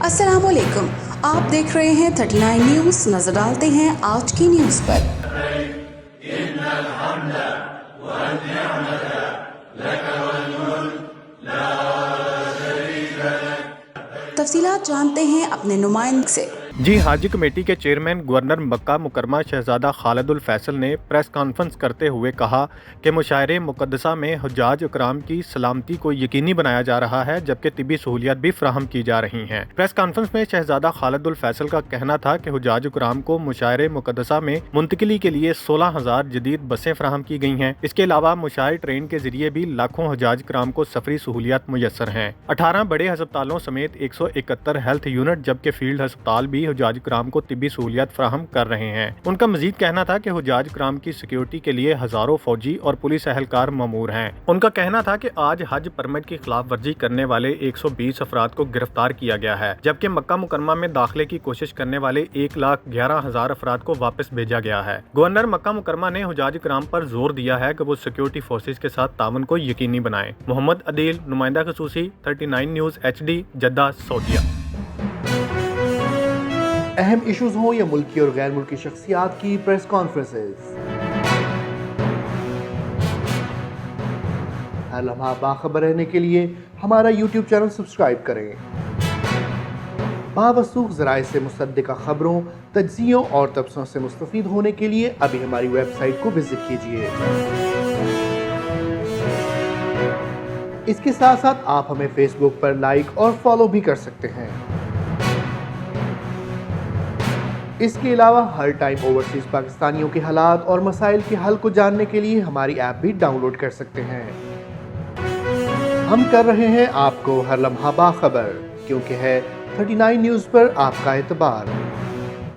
अस्सलाम वालेकुम, आप देख रहे हैं 39 न्यूज़। नजर डालते हैं आज की न्यूज़ पर। तफसीलात जानते हैं अपने नुमाइंदे से। जी हाजी कमेटी के चेयरमैन गवर्नर मक्का मुकरमा शहजादा खालिद उल फैसल ने प्रेस कॉन्फ्रेंस करते हुए कहा कि मुशायरे मुकद्दसा में हुज्जाज इकराम की सलामती को यकीनी बनाया जा रहा है, जबकि तिबी सहूलियात भी फराहम की जा रही हैं। प्रेस कॉन्फ्रेंस में शहजादा खालिद उल फैसल का कहना था कि हुज्जाज इकराम को मुशायरे मुकद्दसा में मुंतकिली के लिए 16,000 जदीद बसें फराहम की गई हैं। इसके अलावा मुशायर ट्रेन के जरिए भी लाखों हुज्जाज इकराम को सफरी सहूलियात मुयसर हैं। 18 बड़े हस्पतालों समेत 171 हेल्थ यूनिट जबकि फील्ड हस्पताल भी हुज्जाज इकराम को तिब्बी सहूलियात फराहम कर रहे हैं। उनका मजीद कहना था कि हुज्जाज इकराम की सिक्योरिटी के लिए हजारों फौजी और पुलिस एहलकार ममूर हैं। उनका कहना था कि आज हज परमिट की खिलाफ वर्जी करने वाले 120 अफराद को गिरफ्तार किया गया है, जबकि मक्का मुकरमा में दाखिले की कोशिश करने वाले 1,11,000 अफराद को वापस भेजा गया है। गवर्नर मक्का मुकरमा ने हुज्जाज इकराम पर जोर दिया है कि वो सिक्योरिटी फोर्सेज के साथ ताउन को यकीनी बनाएं। मोहम्मद अदील, नुमाइंदा खसूसी, 39 न्यूज़ HD, जद्दा, सऊदीया। अहम इश्यूज हों या मुल्की और गैर मुल्की शख्सियात की प्रेस कॉन्फ्रेंसेस, हर लम्हा बाखबर रहने के लिए हमारा YouTube चैनल सब्सक्राइब करें। बावसूख ज़राए से मुसद्दिक़ा खबरों, तज्ज़ियों और तबसरों से मुस्तफ़ीद होने के लिए अभी हमारी वेबसाइट को विजिट कीजिए। इसके साथ साथ आप हमें फेसबुक पर लाइक और फॉलो भी कर सकते हैं। इसके अलावा हर टाइम ओवरसीज पाकिस्तानियों के हालात और मसाइल के हल को जानने के लिए हमारी ऐप भी डाउनलोड कर सकते हैं। हम कर रहे हैं आपको हर लम्हा बाखबर, क्योंकि है 39 न्यूज़ पर आपका एतबार।